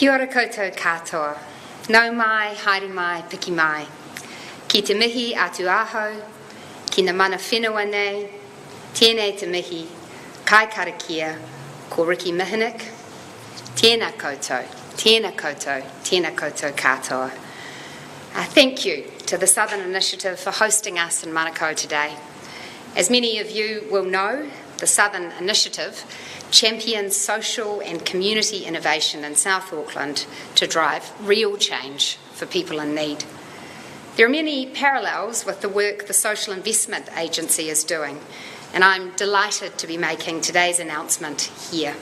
Kia ora koutou katoa. Nau mai, haere mai, piki mai. Ki te mihi atu ahau, ki na mana whenua nei, tēnei te mihi, kai karakia, ko Riki Mihinik. Tēnā koutou, tēnā koutou, tēnā koutou katoa. Thank you to the Southern Initiative for hosting us in Manukau today. As many of you will know, the Southern Initiative champions social and community innovation in South Auckland to drive real change for people in need. There are many parallels with the work the Social Investment Agency is doing, and I'm delighted to be making today's announcement here.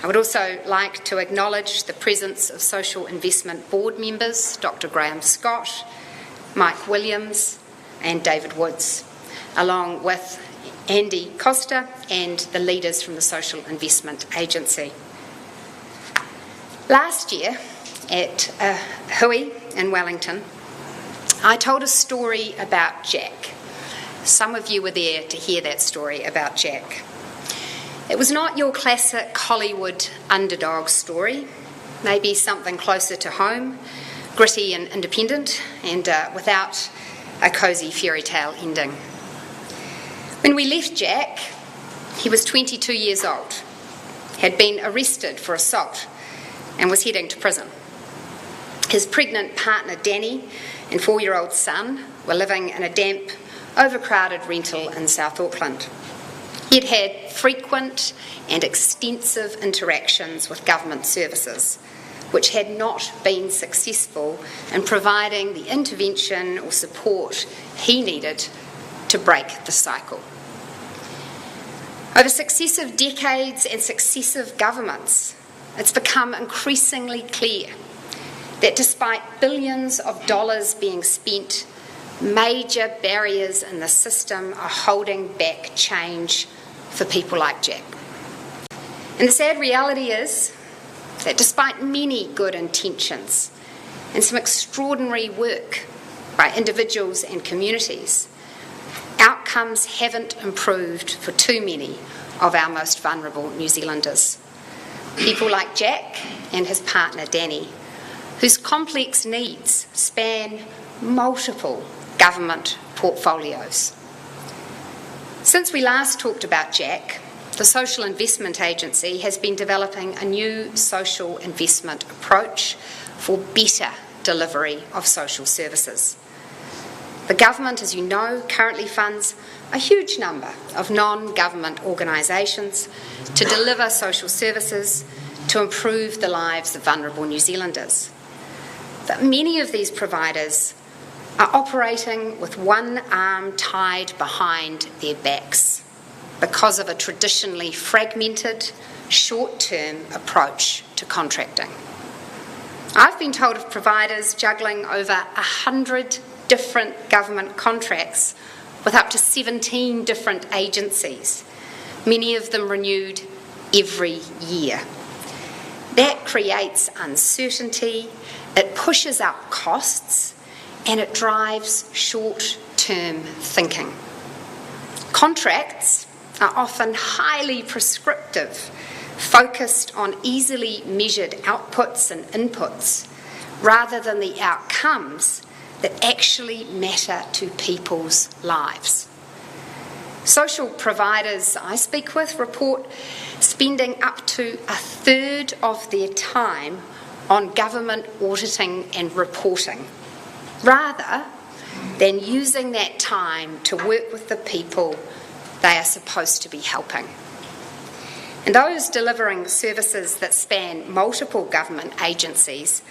I would also like to acknowledge the presence of Social Investment Board members, Dr. Graham Scott, Mike Williams and David Woods, along with Andy Costa and the leaders from the Social Investment Agency. Last year at Hui in Wellington, I told a story about Jack. Some of you were there to hear that story about Jack. It was not your classic Hollywood underdog story, maybe something closer to home, gritty and independent, and without a cosy fairy tale ending. When we left Jack, he was 22 years old, had been arrested for assault and was heading to prison. His pregnant partner Danny and 4-year-old son were living in a damp, overcrowded rental in South Auckland. He had had frequent and extensive interactions with government services, which had not been successful in providing the intervention or support he needed to break the cycle. Over successive decades and successive governments, it's become increasingly clear that despite billions of dollars being spent, major barriers in the system are holding back change for people like Jack. And the sad reality is that despite many good intentions and some extraordinary work by individuals and communities, outcomes haven't improved for too many of our most vulnerable New Zealanders. People like Jack and his partner Danny, whose complex needs span multiple government portfolios. Since we last talked about Jack, the Social Investment Agency has been developing a new social investment approach for better delivery of social services. The government, as you know, currently funds a huge number of non-government organisations to deliver social services to improve the lives of vulnerable New Zealanders. But many of these providers are operating with one arm tied behind their backs because of a traditionally fragmented, short-term approach to contracting. I've been told of providers juggling over 100 different government contracts with up to 17 different agencies, many of them renewed every year. That creates uncertainty, it pushes up costs, and it drives short-term thinking. Contracts are often highly prescriptive, focused on easily measured outputs and inputs, rather than the outcomes that actually matter to people's lives. Social providers I speak with report spending up to a third of their time on government auditing and reporting, rather than using that time to work with the people they are supposed to be helping. And those delivering services that span multiple government agencies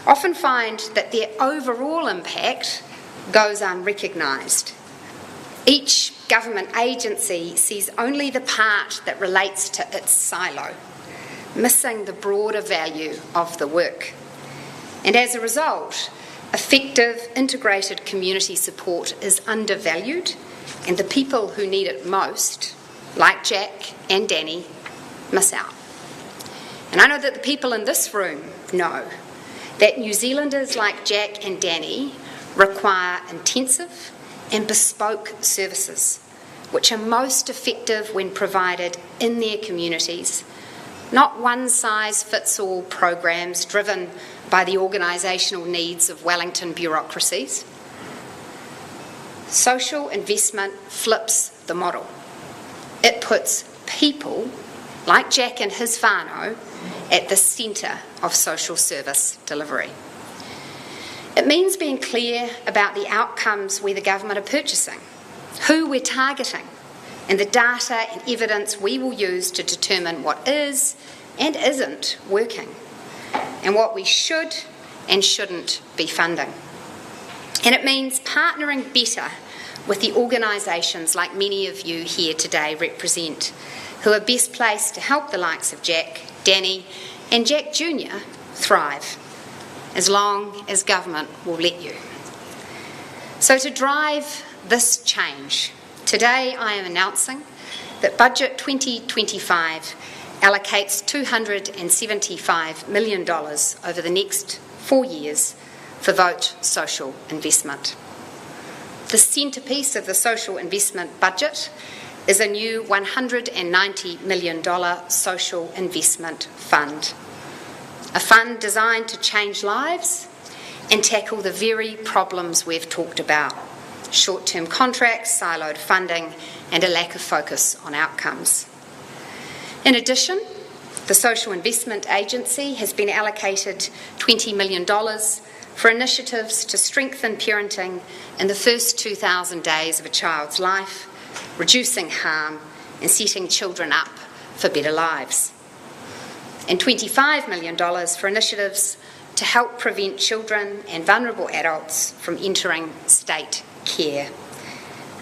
often find that their overall impact goes unrecognised. Each government agency sees only the part that relates to its silo, missing the broader value of the work. And as a result, effective integrated community support is undervalued, and the people who need it most, like Jack and Danny, miss out. And I know that the people in this room know that New Zealanders like Jack and Danny require intensive and bespoke services, which are most effective when provided in their communities not one-size-fits-all programs driven by the organisational needs of Wellington bureaucracies. Social investment flips the model. It puts people, like Jack and his whānau, at the centre of social service delivery. It means being clear about the outcomes we, the government, are purchasing, who we're targeting, and the data and evidence we will use to determine what is and isn't working, and what we should and shouldn't be funding. And it means partnering better with the organisations like many of you here today represent, who are best placed to help the likes of Jack, Danny and Jack Jr. thrive, as long as government will let you. So to drive this change, today I am announcing that Budget 2025 allocates $275 million over the next 4 years for Vote Social Investment. The centrepiece of the social investment budget is a new $190 million social investment fund. A fund designed to change lives and tackle the very problems we've talked about: short-term contracts, siloed funding, and a lack of focus on outcomes. In addition, the Social Investment Agency has been allocated $20 million for initiatives to strengthen parenting in the first 2,000 days of a child's life, reducing harm and setting children up for better lives. And $25 million for initiatives to help prevent children and vulnerable adults from entering state care,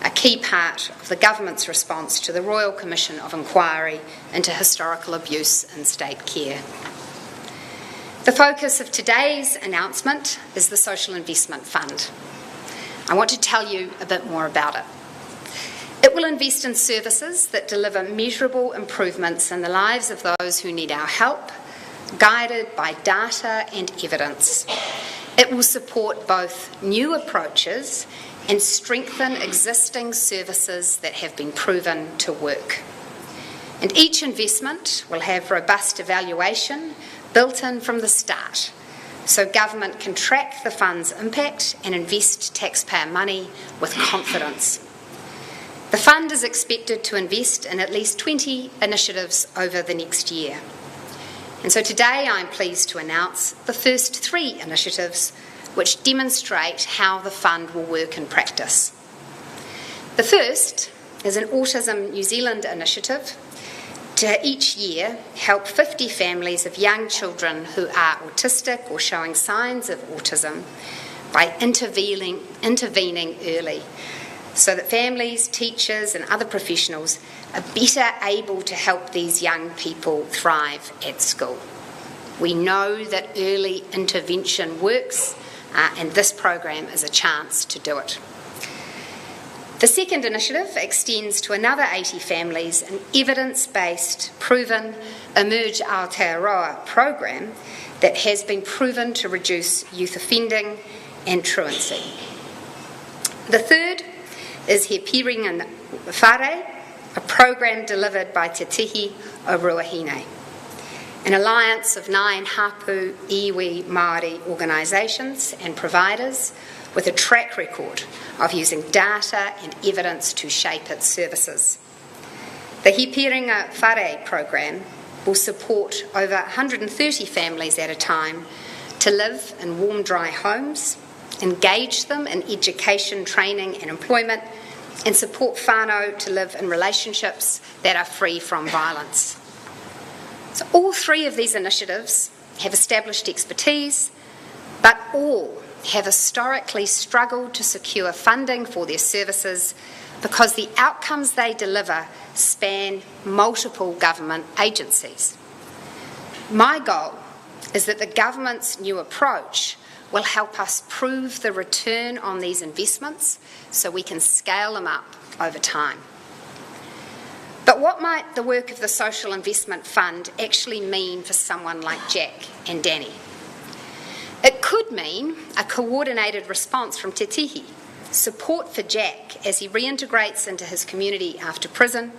a key part of the government's response to the Royal Commission of Inquiry into historical abuse in state care. The focus of today's announcement is the Social Investment Fund. I want to tell you a bit more about it. It will invest in services that deliver measurable improvements in the lives of those who need our help, guided by data and evidence. It will support both new approaches and strengthen existing services that have been proven to work. And each investment will have robust evaluation built in from the start, so government can track the fund's impact and invest taxpayer money with confidence. The fund is expected to invest in at least 20 initiatives over the next year. And so today I'm pleased to announce the first 3 initiatives which demonstrate how the fund will work in practice. The first is an Autism New Zealand initiative to each year help 50 families of young children who are autistic or showing signs of autism by intervening early, so that families, teachers and other professionals are better able to help these young people thrive at school. We know that early intervention works, and this program is a chance to do it. The second initiative extends to another 80 families an evidence-based, proven Emerge Aotearoa program that has been proven to reduce youth offending and truancy. The third is He Piringa Whare, a program delivered by Te Tihi o Ruahine, an alliance of 9 hapu iwi Māori organisations and providers with a track record of using data and evidence to shape its services. The He Piringa Whare program will support over 130 families at a time to live in warm, dry homes, engage them in education, training and employment, and support whānau to live in relationships that are free from violence. So all 3 of these initiatives have established expertise, but all have historically struggled to secure funding for their services because the outcomes they deliver span multiple government agencies. My goal is that the government's new approach will help us prove the return on these investments so we can scale them up over time. But what might the work of the Social Investment Fund actually mean for someone like Jack and Danny? It could mean a coordinated response from Te Tihi, support for Jack as he reintegrates into his community after prison,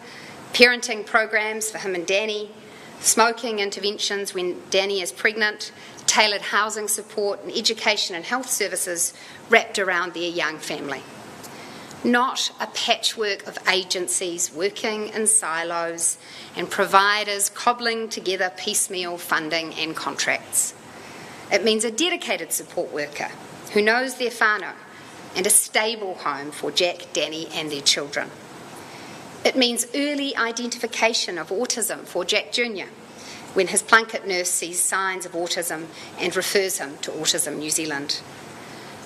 parenting programs for him and Danny, smoking interventions when Danny is pregnant, tailored housing support and education and health services wrapped around their young family. Not a patchwork of agencies working in silos and providers cobbling together piecemeal funding and contracts. It means a dedicated support worker who knows their whānau and a stable home for Jack, Danny and their children. It means early identification of autism for Jack Jr. when his Plunkett nurse sees signs of autism and refers him to Autism New Zealand.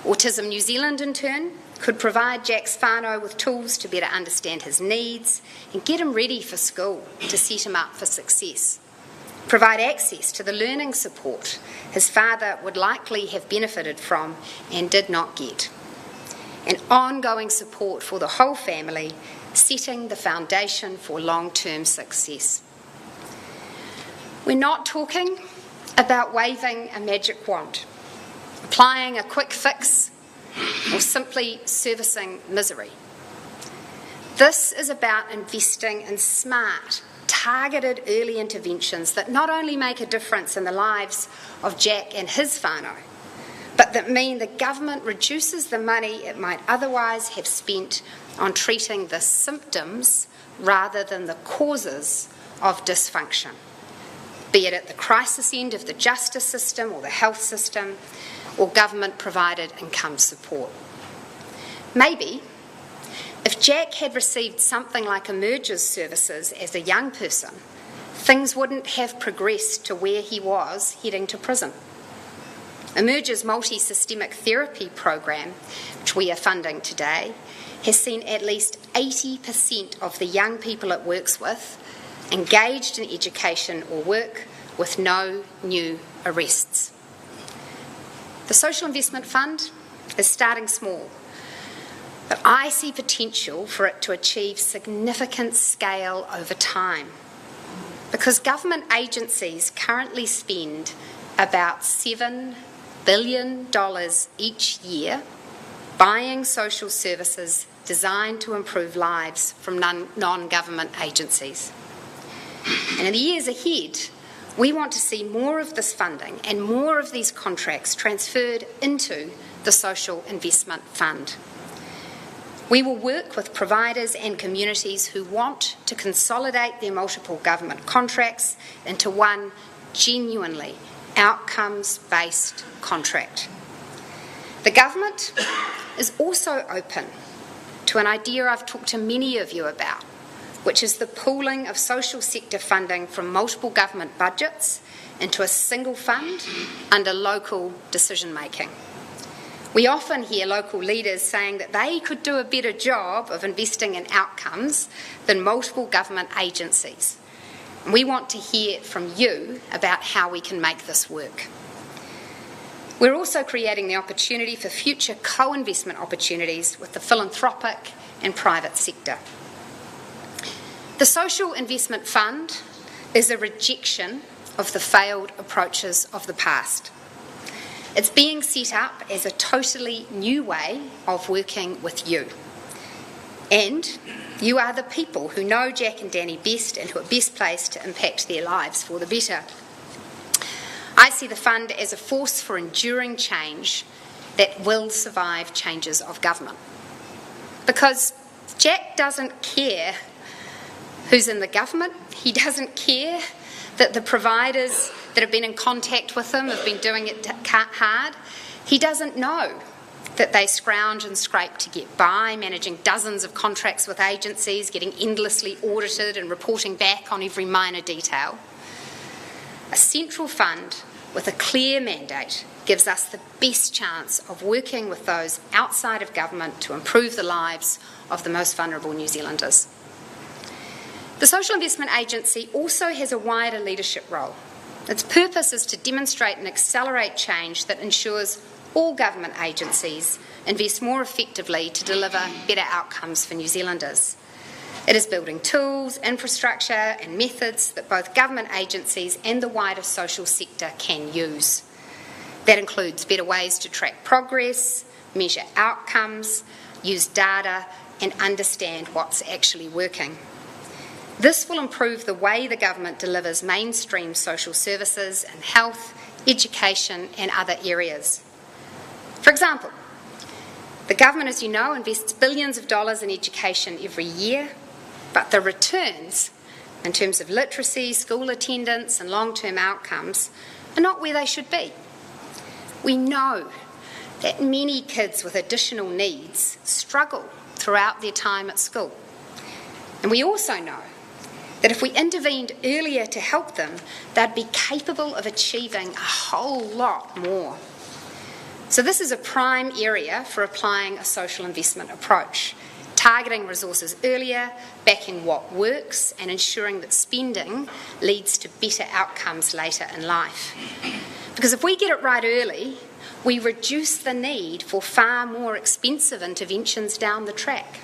Autism New Zealand, in turn, could provide Jack's whānau with tools to better understand his needs and get him ready for school to set him up for success. Provide access to the learning support his father would likely have benefited from and did not get. And ongoing support for the whole family, setting the foundation for long-term success. We're not talking about waving a magic wand, applying a quick fix, or simply servicing misery. This is about investing in smart, targeted early interventions that not only make a difference in the lives of Jack and his whānau, but that mean the government reduces the money it might otherwise have spent on treating the symptoms rather than the causes of dysfunction, be it at the crisis end of the justice system or the health system or government-provided income support. Maybe if Jack had received something like Emerge's services as a young person, things wouldn't have progressed to where he was heading to prison. Emerge's multi-systemic therapy program, which we are funding today, has seen at least 80% of the young people it works with engaged in education or work with no new arrests. The Social Investment Fund is starting small, but I see potential for it to achieve significant scale over time, because government agencies currently spend about $7 billion each year buying social services designed to improve lives from non-government agencies. And in the years ahead, we want to see more of this funding and more of these contracts transferred into the Social Investment Fund. We will work with providers and communities who want to consolidate their multiple government contracts into one genuinely outcomes-based contract. The government is also open to an idea I've talked to many of you about, which is the pooling of social sector funding from multiple government budgets into a single fund under local decision-making. We often hear local leaders saying that they could do a better job of investing in outcomes than multiple government agencies. And we want to hear from you about how we can make this work. We're also creating the opportunity for future co-investment opportunities with the philanthropic and private sector. The Social Investment Fund is a rejection of the failed approaches of the past. It's being set up as a totally new way of working with you. And you are the people who know Jack and Danny best and who are best placed to impact their lives for the better. I see the fund as a force for enduring change that will survive changes of government. Because Jack doesn't care who's in the government. He doesn't care that the providers that have been in contact with him have been doing it hard. He doesn't know that they scrounge and scrape to get by, managing dozens of contracts with agencies, getting endlessly audited and reporting back on every minor detail. A central fund with a clear mandate gives us the best chance of working with those outside of government to improve the lives of the most vulnerable New Zealanders. The Social Investment Agency also has a wider leadership role. Its purpose is to demonstrate and accelerate change that ensures all government agencies invest more effectively to deliver better outcomes for New Zealanders. It is building tools, infrastructure and methods that both government agencies and the wider social sector can use. That includes better ways to track progress, measure outcomes, use data and understand what's actually working. This will improve the way the government delivers mainstream social services in health, education and other areas. For example, the government, as you know, invests billions of dollars in education every year, but the returns in terms of literacy, school attendance and long-term outcomes are not where they should be. We know that many kids with additional needs struggle throughout their time at school. And we also know that if we intervened earlier to help them, they'd be capable of achieving a whole lot more. So this is a prime area for applying a social investment approach, targeting resources earlier, backing what works, and ensuring that spending leads to better outcomes later in life. Because if we get it right early, we reduce the need for far more expensive interventions down the track.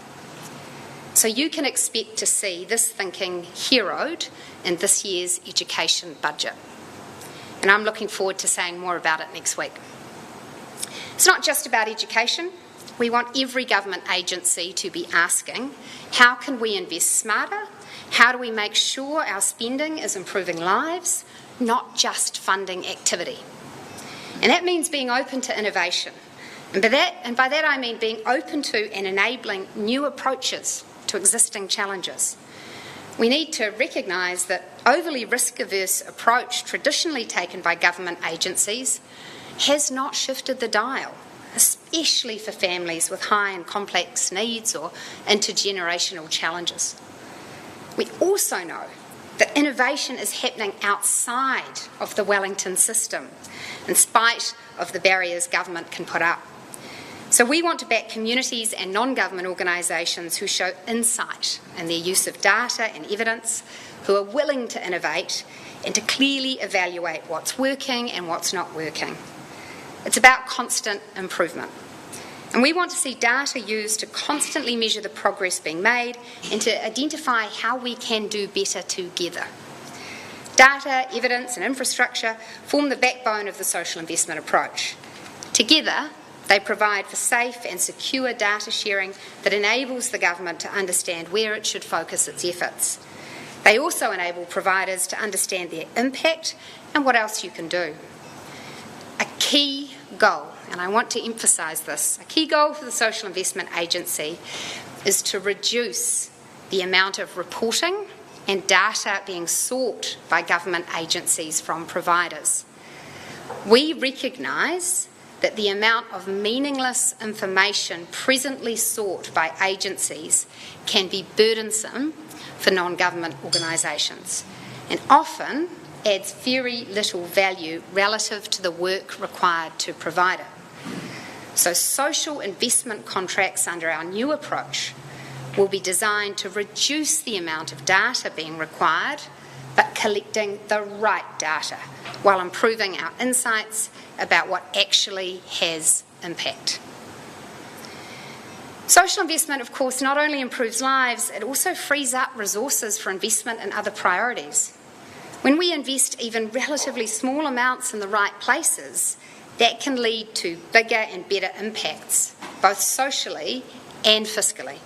So you can expect to see this thinking heroed in this year's education budget. And I'm looking forward to saying more about it next week. It's not just about education. We want every government agency to be asking, how can we invest smarter? How do we make sure our spending is improving lives, not just funding activity? And that means being open to innovation. And by that I mean being open to and enabling new approaches to existing challenges. We need to recognise that overly risk-averse approach traditionally taken by government agencies has not shifted the dial, especially for families with high and complex needs or intergenerational challenges. We also know that innovation is happening outside of the Wellington system, in spite of the barriers government can put up. So we want to back communities and non-government organisations who show insight in their use of data and evidence, who are willing to innovate and to clearly evaluate what's working and what's not working. It's about constant improvement. And we want to see data used to constantly measure the progress being made and to identify how we can do better together. Data, evidence and infrastructure form the backbone of the social investment approach. Together, they provide for safe and secure data sharing that enables the government to understand where it should focus its efforts. They also enable providers to understand their impact and what else you can do. A key goal, and I want to emphasise this, a key goal for the Social Investment Agency is to reduce the amount of reporting and data being sought by government agencies from providers. We recognise that the amount of meaningless information presently sought by agencies can be burdensome for non-government organisations and often adds very little value relative to the work required to provide it. So social investment contracts under our new approach will be designed to reduce the amount of data being required, but collecting the right data while improving our insights about what actually has impact. Social investment, of course, not only improves lives, it also frees up resources for investment in other priorities. When we invest even relatively small amounts in the right places, that can lead to bigger and better impacts, both socially and fiscally.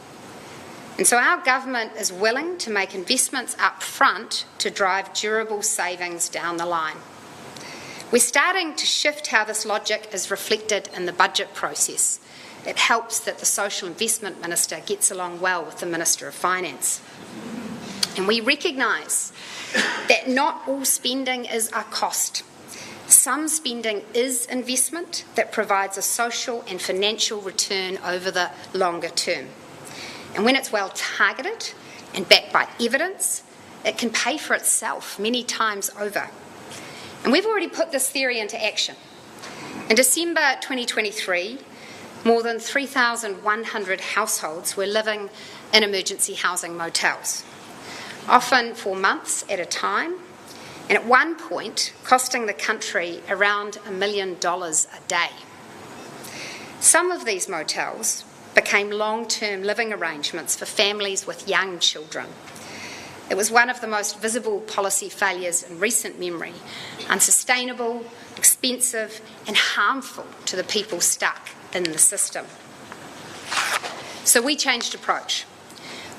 And so our government is willing to make investments up front to drive durable savings down the line. We're starting to shift how this logic is reflected in the budget process. It helps that the Social Investment Minister gets along well with the Minister of Finance. And we recognise that not all spending is a cost. Some spending is investment that provides a social and financial return over the longer term. And when it's well targeted and backed by evidence, it can pay for itself many times over. And we've already put this theory into action. In December 2023, more than 3,100 households were living in emergency housing motels, often for months at a time, and at one point costing the country around $1 million a day. Some of these motels became long-term living arrangements for families with young children. It was one of the most visible policy failures in recent memory, unsustainable, expensive and harmful to the people stuck in the system. So we changed approach.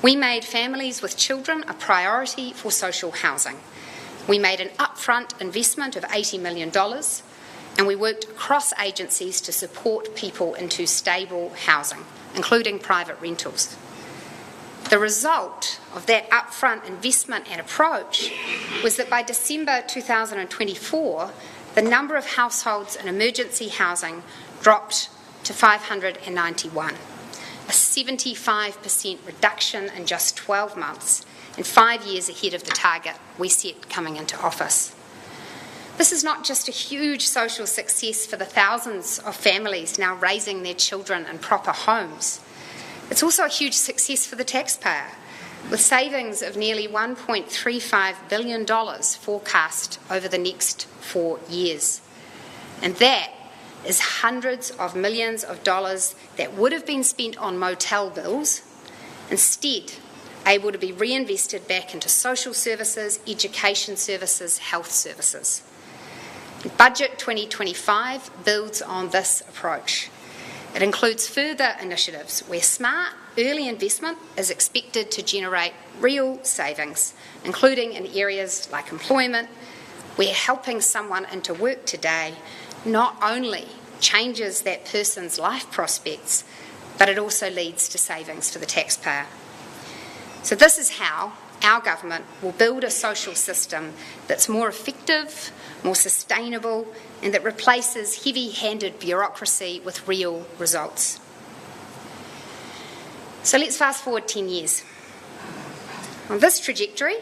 We made families with children a priority for social housing. We made an upfront investment of $80 million, and we worked across agencies to support people into stable housing, including private rentals. The result of that upfront investment and approach was that by December 2024, the number of households in emergency housing dropped to 591, a 75% reduction in just 12 months and 5 years ahead of the target we set coming into office. This is not just a huge social success for the thousands of families now raising their children in proper homes. It's also a huge success for the taxpayer, with savings of nearly $1.35 billion forecast over the next 4 years. And that is hundreds of millions of dollars that would have been spent on motel bills, instead able to be reinvested back into social services, education services, health services. Budget 2025 builds on this approach. It includes further initiatives where smart early investment is expected to generate real savings, including in areas like employment, where helping someone into work today not only changes that person's life prospects, but it also leads to savings for the taxpayer. So this is how our government will build a social system that's more effective, more sustainable, and that replaces heavy-handed bureaucracy with real results. So let's fast forward 10 years. On this trajectory,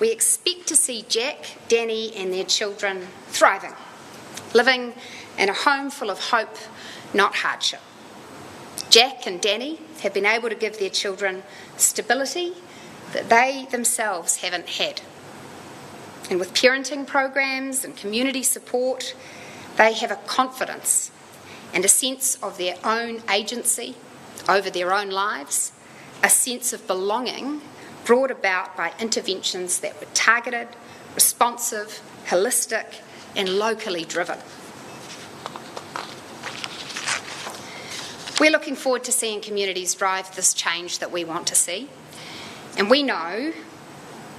we expect to see Jack, Danny and their children thriving, living in a home full of hope, not hardship. Jack and Danny have been able to give their children stability that they themselves haven't had. And with parenting programs and community support, they have a confidence and a sense of their own agency over their own lives, a sense of belonging brought about by interventions that were targeted, responsive, holistic, and locally driven. We're looking forward to seeing communities drive this change that we want to see. And we know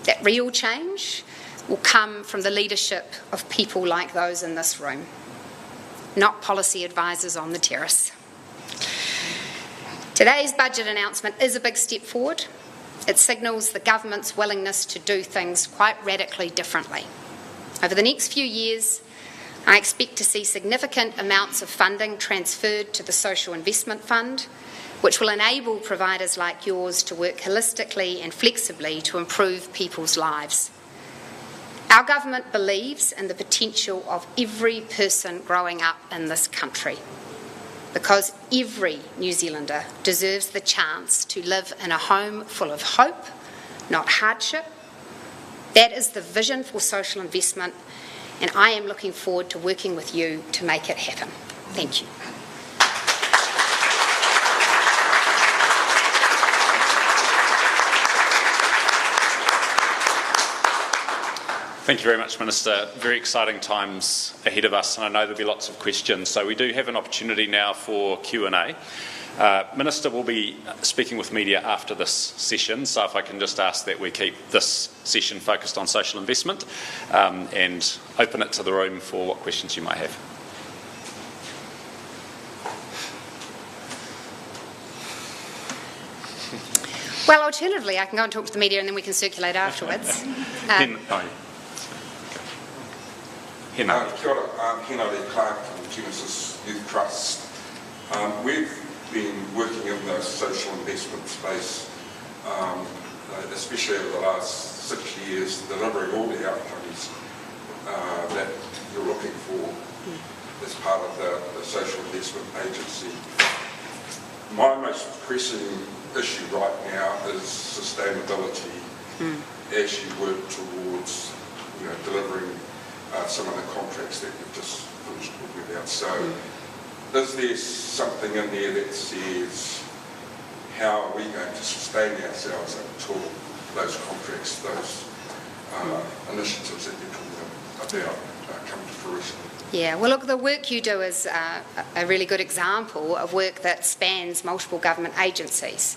that real change will come from the leadership of people like those in this room, not policy advisors on the terrace. Today's budget announcement is a big step forward. It signals the government's willingness to do things quite radically differently. Over the next few years, I expect to see significant amounts of funding transferred to the Social Investment Fund, which will enable providers like yours to work holistically and flexibly to improve people's lives. Our government believes in the potential of every person growing up in this country, because every New Zealander deserves the chance to live in a home full of hope, not hardship. That is the vision for social investment, and I am looking forward to working with you to make it happen. Thank you. Thank you very much, Minister. Very exciting times ahead of us, and I know there'll be lots of questions. So we do have an opportunity now for Q&A. Minister will be speaking with media after this session, so if I can just ask that we keep this session focused on social investment and open it to the room for what questions you might have. Well, alternatively, I can go and talk to the media and then we can circulate afterwards. Kia ora, Henry Clark from Genesis Youth Trust. We've been working in the social investment space, especially over the last 6 years, delivering all the outcomes that you're looking for as part of the social investment agency. My most pressing issue right now is sustainability as you work towards delivering some of the contracts that you've just finished talking about. So is there something in there that says how are we going to sustain ourselves until those contracts, those initiatives that you're talking about come to fruition? Yeah, well look, the work you do is a really good example of work that spans multiple government agencies.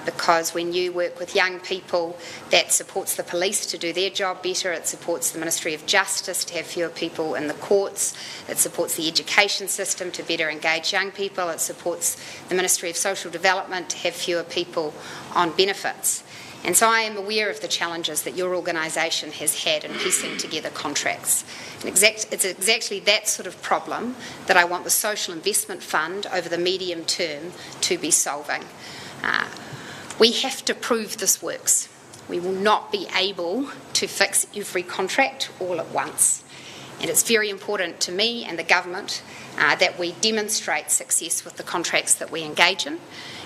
because when you work with young people, that supports the police to do their job better, it supports the Ministry of Justice to have fewer people in the courts, it supports the education system to better engage young people, it supports the Ministry of Social Development to have fewer people on benefits. And so I am aware of the challenges that your organisation has had in piecing together contracts. And it's exactly that sort of problem that I want the Social Investment Fund over the medium term to be solving. We have to prove this works. We will not be able to fix every contract all at once. And it's very important to me and the government that we demonstrate success with the contracts that we engage in.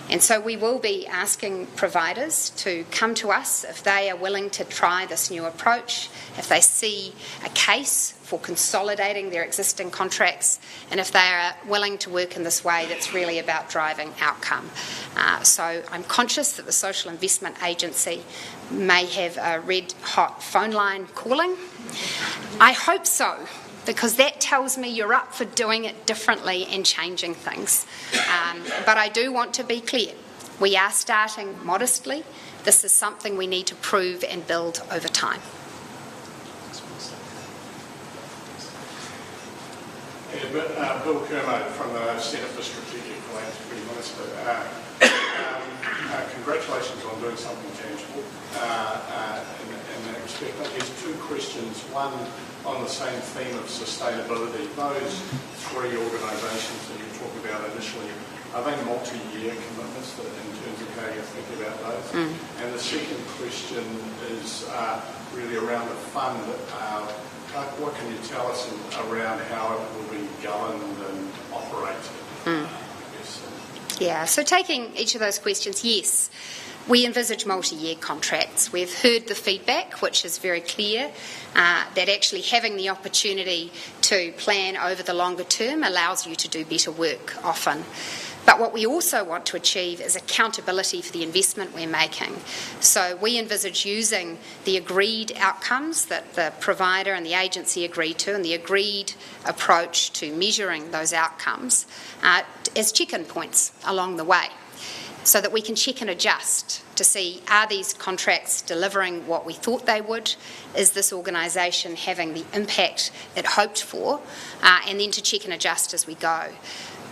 And so we will be asking providers to come to us if they are willing to try this new approach, if they see a case for consolidating their existing contracts, and if they are willing to work in this way that's really about driving outcome. So I'm conscious that the Social Investment Agency may have a red-hot phone line calling. I hope so, because that tells me you're up for doing it differently and changing things. But I do want to be clear. We are starting modestly. This is something we need to prove and build over time. Bill Kermode from the Centre for Strategic Philanthropy, Minister. Congratulations on doing something tangible in that respect. I guess two questions. One, on the same theme of sustainability. Those three organisations that you talked about initially, are they multi-year commitments in terms of how you think about those? And the second question is really around the fund. What can you tell us around how it will be governed and operated? Yeah, so taking each of those questions, yes, we envisage multi-year contracts. We've heard the feedback, which is very clear, that actually having the opportunity to plan over the longer term allows you to do better work often. But what we also want to achieve is accountability for the investment we're making. So we envisage using the agreed outcomes that the provider and the agency agreed to, and the agreed approach to measuring those outcomes as check-in points along the way, so that we can check and adjust to see, are these contracts delivering what we thought they would? Is this organisation having the impact it hoped for? And then to check and adjust as we go.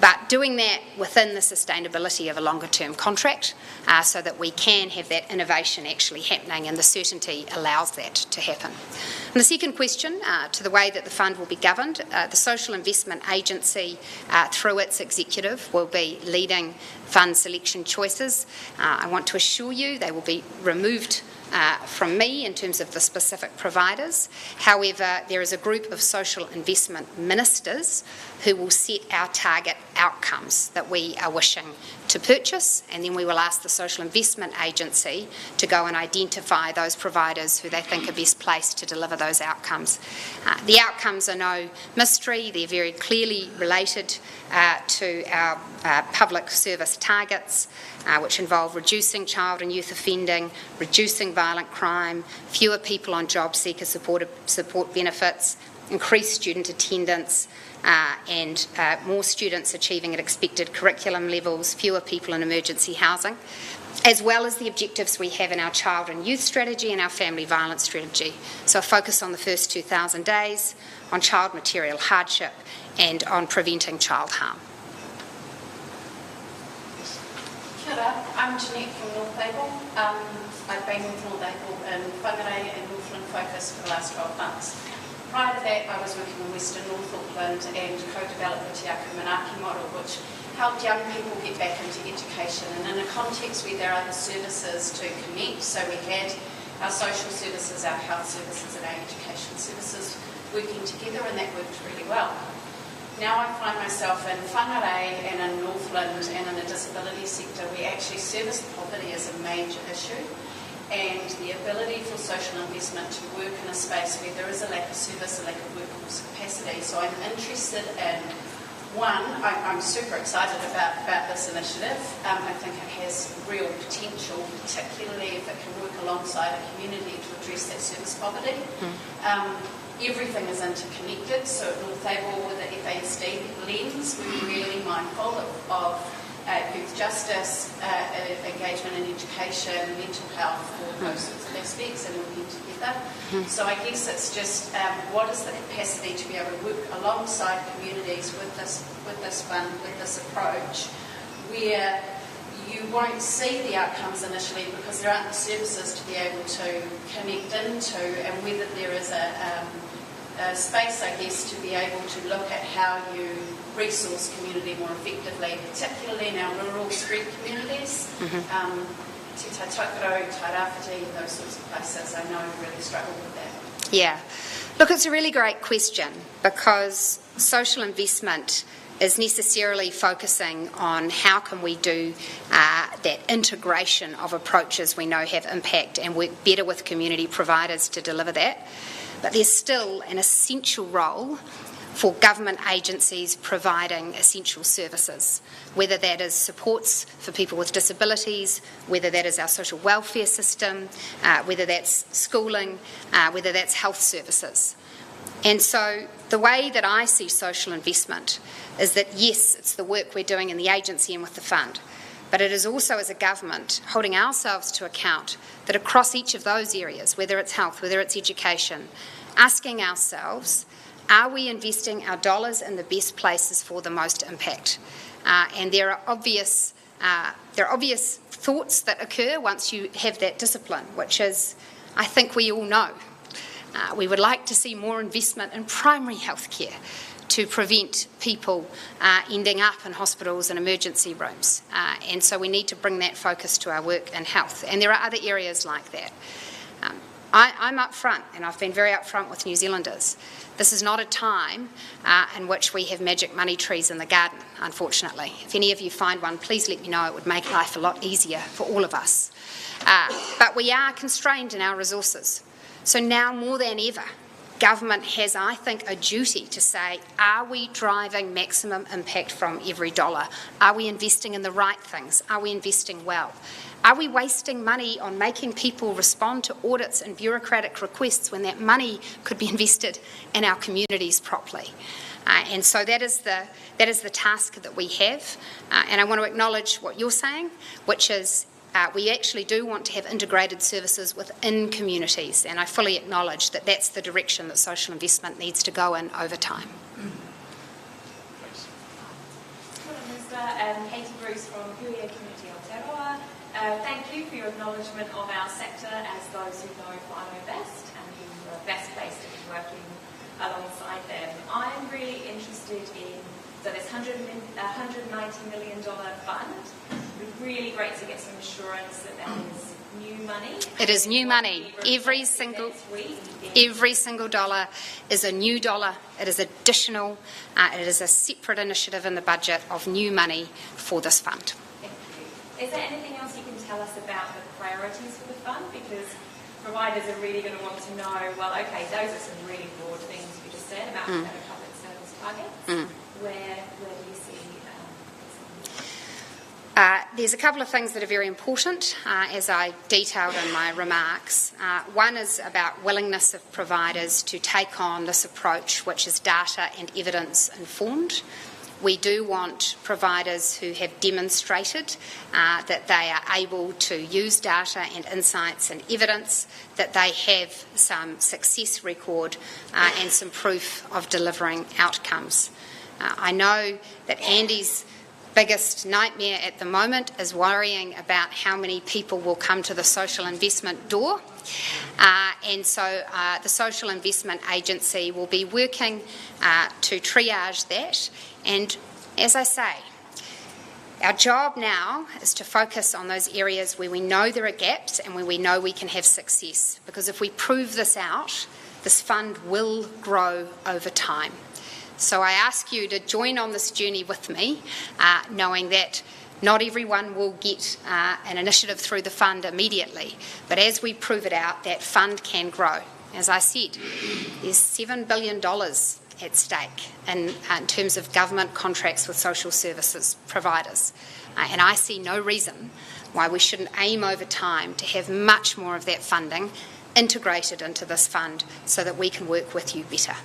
But doing that within the sustainability of a longer term contract so that we can have that innovation actually happening, and the certainty allows that to happen. And the second question, to the way that the fund will be governed, the Social Investment Agency through its executive will be leading fund selection choices. I want to assure you they will be removed from me in terms of the specific providers. However, there is a group of social investment ministers who will set our target outcomes that we are wishing to purchase, and then we will ask the Social Investment Agency to go and identify those providers who they think are best placed to deliver those outcomes. The outcomes are no mystery. They're very clearly related to our public service targets, which involve reducing child and youth offending, reducing violent crime, fewer people on job seeker support benefits, increased student attendance, and more students achieving at expected curriculum levels, fewer people in emergency housing, as well as the objectives we have in our child and youth strategy and our family violence strategy. So a focus on the first 2,000 days, on child material hardship, and on preventing child harm. Kia ora, I'm Jeanette from North Able. I've been with North Able in Whangarei and Northland Focus for the last 12 months. Prior to that, I was working in Western North Auckland and co-developed the Te Aku Manaaki model, which helped young people get back into education, and in a context where there are other services to connect. So we had our social services, our health services and our education services working together, and that worked really well. Now I find myself in Whangarei and in Northland and in the disability sector. We actually service poverty as a major issue, and the ability for social investment to work in a space where there is a lack of service, a lack of workforce capacity. So I'm interested in, one, I'm super excited about this initiative. I think it has real potential, particularly if it can work alongside a community to address that service poverty. Everything is interconnected, so at North Able with the FASD lens, we're really mindful of youth justice, engagement in education, mental health, all those sorts of aspects, and working together. So I guess it's just what is the capacity to be able to work alongside communities with this fund, with this approach, where you won't see the outcomes initially because there aren't the services to be able to connect into, and whether there is a space, I guess, to be able to look at how you resource community more effectively, particularly in our rural street communities. Te Taitokoro, Tairāwhiti, those sorts of places, I know really struggle with that. Yeah. Look, it's a really great question because social investment is necessarily focusing on how can we do that integration of approaches we know have impact and work better with community providers to deliver that. But there's still an essential role for government agencies providing essential services, whether that is supports for people with disabilities, whether that is our social welfare system, whether that's schooling, whether that's health services. And so the way that I see social investment is that, yes, it's the work we're doing in the agency and with the fund, but it is also, as a government, holding ourselves to account that across each of those areas, whether it's health, whether it's education, asking ourselves, are we investing our dollars in the best places for the most impact? And there are obvious thoughts that occur once you have that discipline, which is, I think we all know, we would like to see more investment in primary health care to prevent people ending up in hospitals and emergency rooms. And so we need to bring that focus to our work in health. And there are other areas like that. I'm up front, and I've been very upfront with New Zealanders. This is not a time in which we have magic money trees in the garden, unfortunately. If any of you find one, please let me know. It would make life a lot easier for all of us. But we are constrained in our resources. So now more than ever, government has, I think, a duty to say, are we driving maximum impact from every dollar? Are we investing in the right things? Are we investing well? Are we wasting money on making people respond to audits and bureaucratic requests when that money could be invested in our communities properly? And so that is the task that we have. And I want to acknowledge what you're saying, which is we actually do want to have integrated services within communities, and I fully acknowledge that that's the direction that social investment needs to go in over time. Katie Bruce from Huia Community Aotearoa. Thank you for your acknowledgement of our sector as those who know whānau best and who are best placed to be working alongside them. I'm really interested in, so this $190 million fund. It's really great to get some assurance that that is new money. It is new money. Every single dollar is a new dollar. It is additional. It is a separate initiative in the budget of new money for this fund. Thank you. Is there anything else you can tell us about the priorities for the fund? Because providers are really going to want to know, well, okay, those are some really broad things you just said about better public service targets. Where do you see there's a couple of things that are very important, as I detailed in my remarks. One is about willingness of providers to take on this approach, which is data and evidence informed. We do want providers who have demonstrated that they are able to use data and insights and evidence, that they have some success record and some proof of delivering outcomes. I know that Andy's biggest nightmare at the moment is worrying about how many people will come to the social investment door. And so the Social Investment Agency will be working to triage that. And as I say, our job now is to focus on those areas where we know there are gaps and where we know we can have success. Because if we prove this out, this fund will grow over time. So I ask you to join on this journey with me, knowing that not everyone will get an initiative through the fund immediately, but as we prove it out, that fund can grow. As I said, there's $7 billion at stake in terms of government contracts with social services providers, and I see no reason why we shouldn't aim over time to have much more of that funding integrated into this fund so that we can work with you better.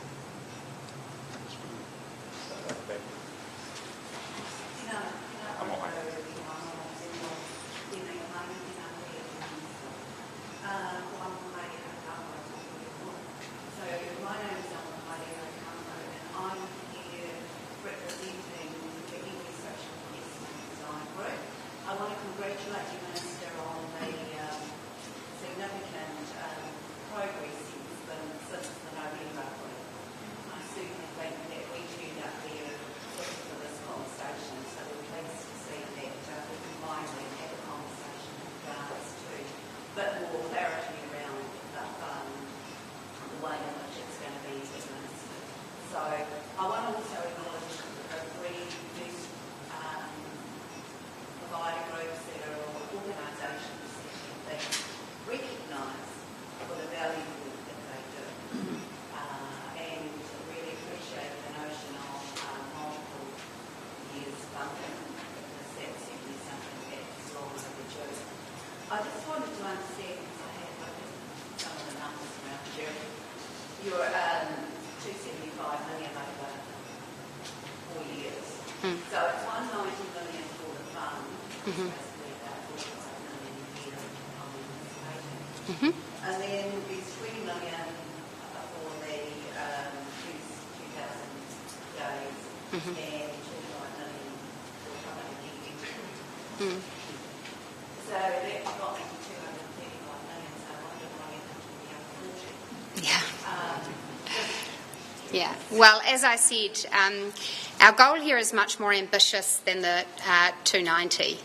Mm-hmm. Mm-hmm. And then there's 20 million for the 2,000 days and 25 million for public education. So that's got me to 235 million, so I wonder why you have to be up 40. Yeah. Well, as I said, our goal here is much more ambitious than the 290.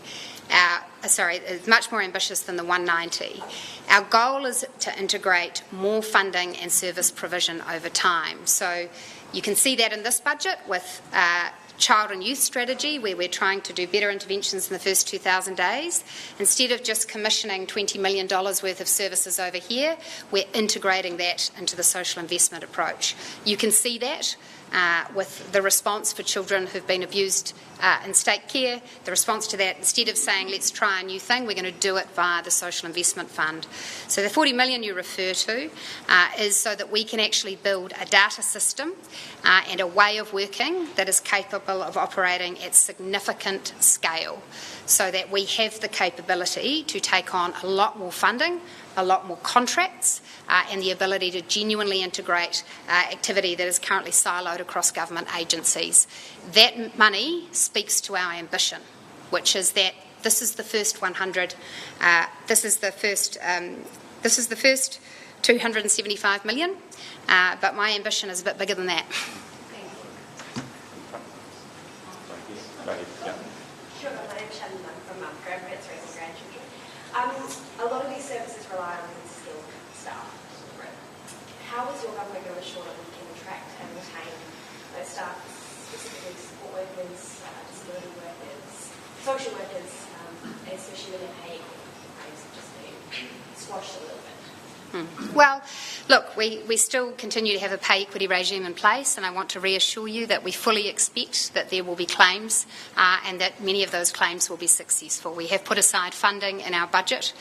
Is much more ambitious than the 190. Our goal is to integrate more funding and service provision over time. So you can see that in this budget with child and youth strategy, where we're trying to do better interventions in the first 2,000 days. Instead of just commissioning $20 million worth of services over here, we're integrating that into the social investment approach. You can see that with the response for children who've been abused in state care. The response to that, instead of saying let's try a new thing, we're going to do it via the Social Investment Fund. So the 40 million you refer to is so that we can actually build a data system and a way of working that is capable of operating at significant scale, so that we have the capability to take on a lot more funding, a lot more contracts, and the ability to genuinely integrate activity that is currently siloed across government agencies. That money speaks to our ambition, which is that this is the first 100. This is the first 275 million. But my ambition is a bit bigger than that. Sure, my name's Shannon. I'm from grandparents raising grandchildren. A lot of these services rely on skilled staff. How is your government going to ensure that we can attract and retain those staff, specifically support workers, disability workers, social workers, especially when their pay rates have just been squashed a little bit? Well, look, we still continue to have a pay equity regime in place, and I want to reassure you that we fully expect that there will be claims and that many of those claims will be successful. We have put aside funding in our budget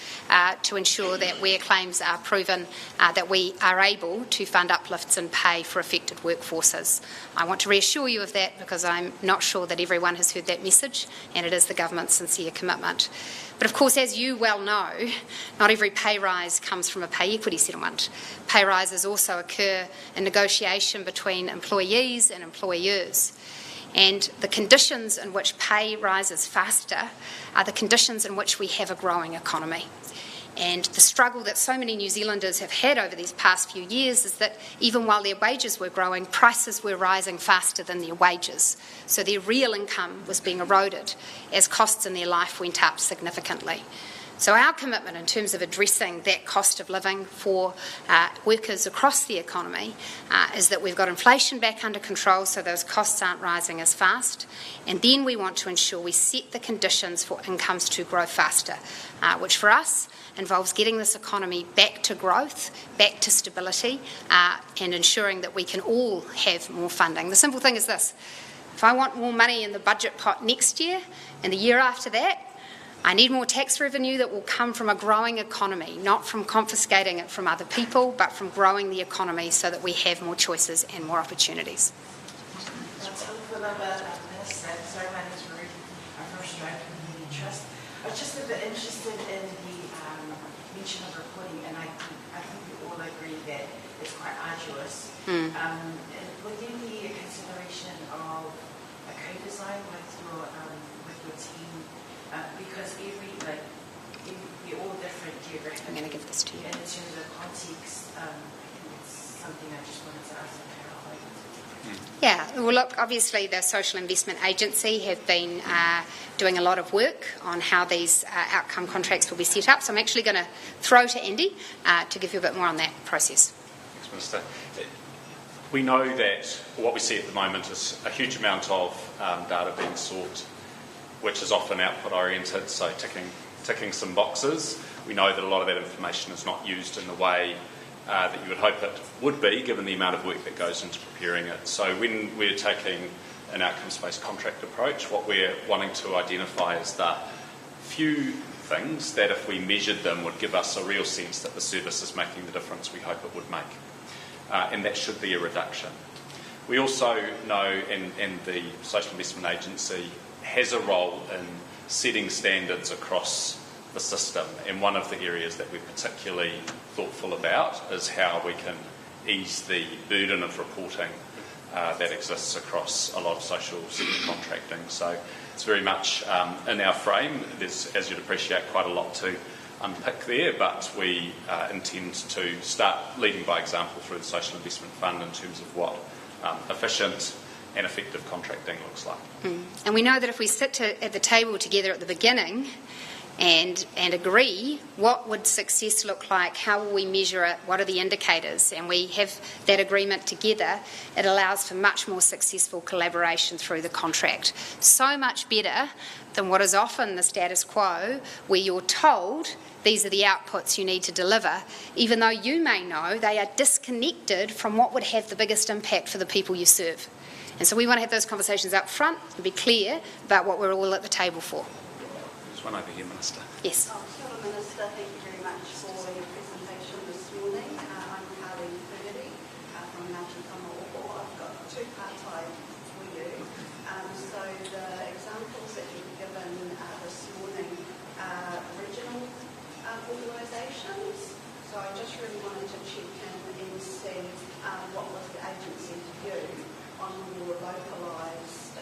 to ensure that where claims are proven, that we are able to fund uplifts in pay for affected workforces. I want to reassure you of that because I'm not sure that everyone has heard that message, and it is the government's sincere commitment. But of course, as you well know, not every pay rise comes from a pay equity settlement. Pay rises also occur in negotiation between employees and employers. And the conditions in which pay rises faster are the conditions in which we have a growing economy. And the struggle that so many New Zealanders have had over these past few years is that even while their wages were growing, prices were rising faster than their wages. So their real income was being eroded as costs in their life went up significantly. So our commitment in terms of addressing that cost of living for workers across the economy is that we've got inflation back under control so those costs aren't rising as fast. And then we want to ensure we set the conditions for incomes to grow faster, which for us involves getting this economy back to growth, back to stability, and ensuring that we can all have more funding. The simple thing is this: if I want more money in the budget pot next year and the year after that, I need more tax revenue that will come from a growing economy, not from confiscating it from other people, but from growing the economy so that we have more choices and more opportunities. Sorry, my name is Ruth. I'm from Australian Community Trust. I was just a bit interested in the mention of reporting, and I think we all agree that it's quite arduous. And within the consideration of a co-design with your team, because we're all different geographically. I'm going to give this to you. And in terms of context, I think it's something I just wanted to ask Herald. Yeah, well, look, obviously the Social Investment Agency have been doing a lot of work on how these outcome contracts will be set up. So I'm actually going to throw to Andy to give you a bit more on that process. Thanks, Minister. We know that what we see at the moment is a huge amount of data being sought, which is often output oriented, so ticking some boxes. We know that a lot of that information is not used in the way that you would hope it would be, given the amount of work that goes into preparing it. So when we're taking an outcomes-based contract approach, what we're wanting to identify is the few things that, if we measured them, would give us a real sense that the service is making the difference we hope it would make. And that should be a reduction. We also know, and the Social Investment Agency has a role in setting standards across the system. And one of the areas that we're particularly thoughtful about is how we can ease the burden of reporting that exists across a lot of social sector contracting. So it's very much in our frame. There's, as you'd appreciate, quite a lot to unpick there, but we intend to start leading by example through the Social Investment Fund in terms of what efficient and effective contracting looks like. And we know that if we sit at the table together at the beginning and agree what would success look like, how will we measure it, what are the indicators, and we have that agreement together, it allows for much more successful collaboration through the contract. So much better than what is often the status quo, where you're told these are the outputs you need to deliver, even though you may know they are disconnected from what would have the biggest impact for the people you serve. And so we want to have those conversations up front and be clear about what we're all at the table for. There's one over here, Minister. Yes. Kia ora, Minister. Thank you very much for your presentation this morning. I'm Carly Ferdy from Ngāti Whanaoko. I've got two-part time for you. So the examples that you've given this morning are regional organisations. So I just really wanted to check in and see what was the agency's view on more localised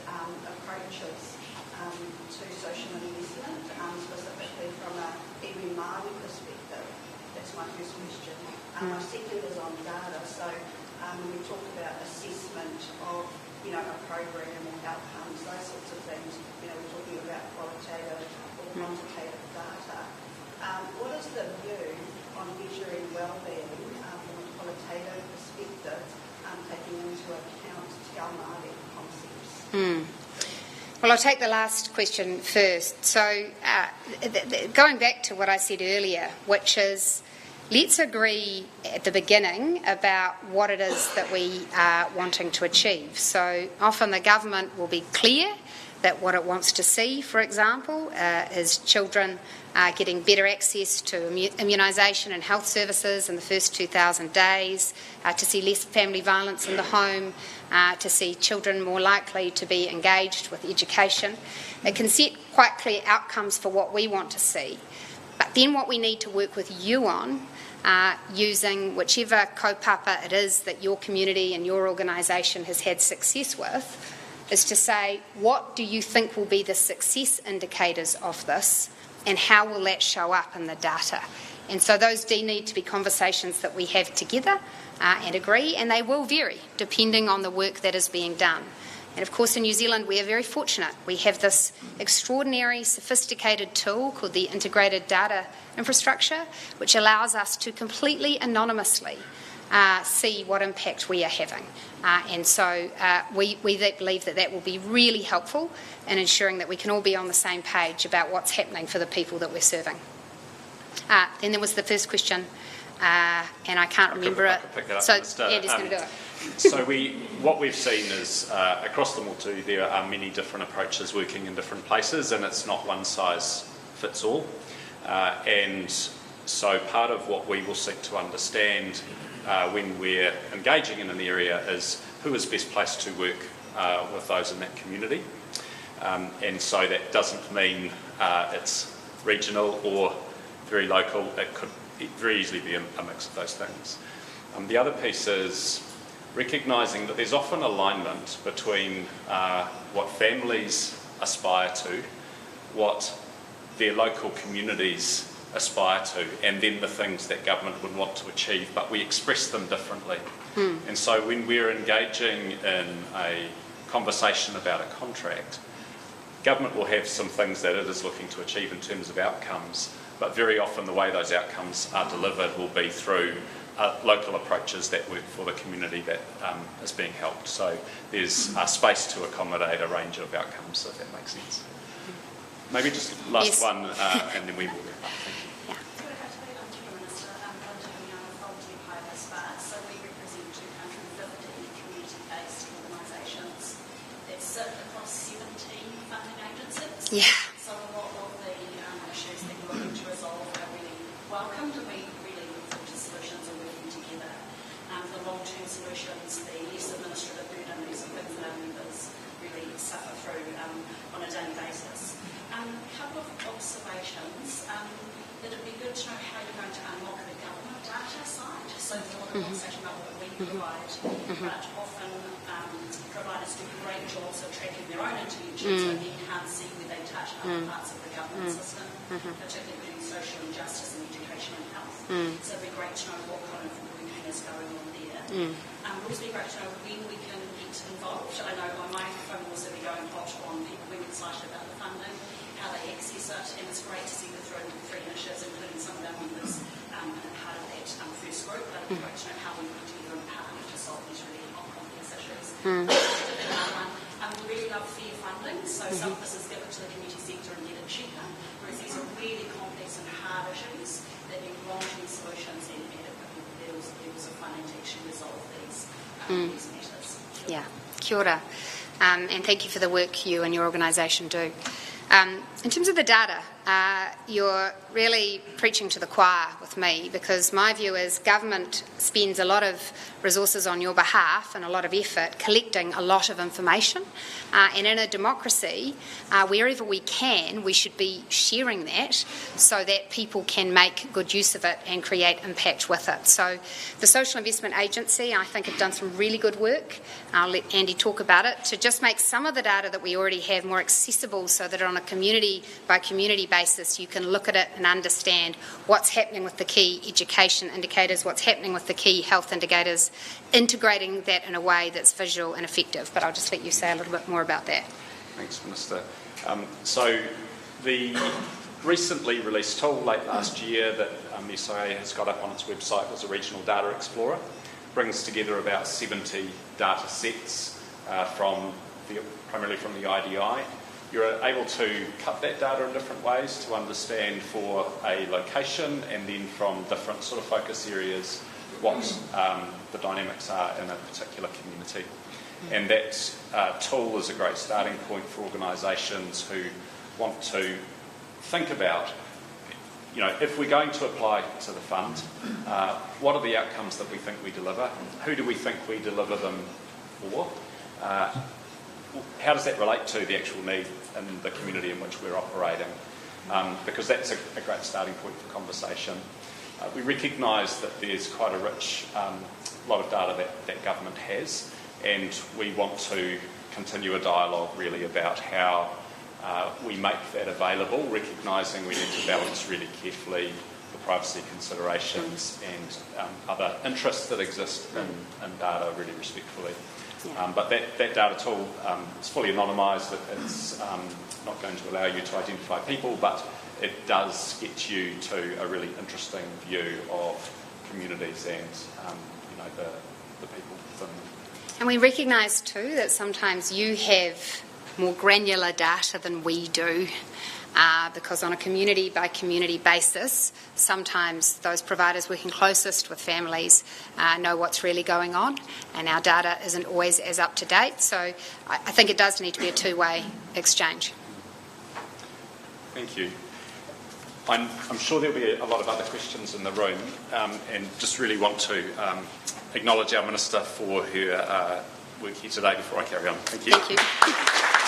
approaches to social investment, specifically from a iwi Māori perspective. That's my first question. My second is on data. So when we talk about assessment of, a program or outcomes, those sorts of things, we're talking about qualitative or quantitative data. What is the view on measuring wellbeing from a qualitative perspective, taking into account Te Ao Māori concepts? Well, I'll take the last question first. So going back to what I said earlier, which is let's agree at the beginning about what it is that we are wanting to achieve. So often the government will be clear that what it wants to see, for example, is children getting better access to immunisation and health services in the first 2,000 days, to see less family violence in the home, to see children more likely to be engaged with education. It can set quite clear outcomes for what we want to see. But then what we need to work with you on, using whichever kaupapa it is that your community and your organisation has had success with, is to say, what do you think will be the success indicators of this, and how will that show up in the data? And so those do need to be conversations that we have together and agree, and they will vary depending on the work that is being done. And of course in New Zealand we are very fortunate. We have this extraordinary sophisticated tool called the Integrated Data Infrastructure, which allows us to completely anonymously see what impact we are having. And so we believe that that will be really helpful in ensuring that we can all be on the same page about what's happening for the people that we're serving. Then there was the first question, and I can't remember it. So Andy's going to do it. So what we've seen is across the Motu there are many different approaches working in different places, and it's not one size fits all. And so part of what we will seek to understand when we're engaging in an area is who is best placed to work with those in that community. And so that doesn't mean it's regional or very local. It could very easily be a mix of those things. The other piece is recognising that there's often alignment between what families aspire to, what their local communities aspire to, and then the things that government would want to achieve, but we express them differently. And so when we're engaging in a conversation about a contract, government will have some things that it is looking to achieve in terms of outcomes, but very often the way those outcomes are delivered will be through local approaches that work for the community that is being helped. So there's space to accommodate a range of outcomes, if that makes sense. Maybe just last one, and then we will wrap up. Thank you. So we represent 250 community-based organisations that sit across 17 funding agencies. Yeah. So a lot of the issues that we're looking to resolve are really welcomed, and we really look forward to solutions and working together. The long-term solutions, the less administrative burden, these are things that our members really suffer through on a daily basis. provide, but often providers do great jobs of tracking their own interventions, but then can't see where they touch other parts of the government system, particularly social injustice and education and health. So it'd be great to know what kind of working is going on there. It would also be great to know when we can get involved. I know on my phone will also be going hot on people being excited about the funding, how they access it, and it's great to see the three initiatives, including some of our members part of that first group, but it'd be great to know how we put together and partner to solve these really complex issues. We really love fair funding, so some of this is give it to the community sector and get it cheaper, whereas these are really complex and hard issues that need long-term solutions and levels of funding to actually resolve these matters. Yeah, kia ora. And thank you for the work you and your organisation do. In terms of the data, you're really preaching to the choir with me, because my view is government spends a lot of resources on your behalf and a lot of effort collecting a lot of information. And in a democracy, wherever we can, we should be sharing that so that people can make good use of it and create impact with it. So the Social Investment Agency, I think, have done some really good work. I'll let Andy talk about it, to just make some of the data that we already have more accessible, so that on a community by community basis you can look at it and understand what's happening with the key education indicators, what's happening with the key health indicators, integrating that in a way that's visual and effective. But I'll just let you say a little bit more about that. Thanks, Minister. So the recently released tool late last year that the SIA has got up on its website was a Regional Data Explorer. Brings together about 70 data sets primarily from the IDI. You're able to cut that data in different ways to understand for a location, and then from different sort of focus areas what the dynamics are in a particular community. And that tool is a great starting point for organisations who want to think about, if we're going to apply to the fund, what are the outcomes that we think we deliver? Who do we think we deliver them for? How does that relate to the actual need in the community in which we're operating? Because that's a great starting point for conversation. We recognise that there's quite a rich lot of data that government has, and we want to continue a dialogue really about how we make that available, recognising we need to balance really carefully the privacy considerations and other interests that exist in data really respectfully. Yeah. But that data tool is fully anonymised. It's not going to allow you to identify people, but it does get you to a really interesting view of communities and the people within them. And we recognise too that sometimes you have more granular data than we do, because on a community by community basis, sometimes those providers working closest with families know what's really going on, and our data isn't always as up to date. So I think it does need to be a two-way exchange. Thank you. I'm sure there'll be a lot of other questions in the room, and just really want to acknowledge our Minister for her work here today before I carry on. Thank you. Thank you.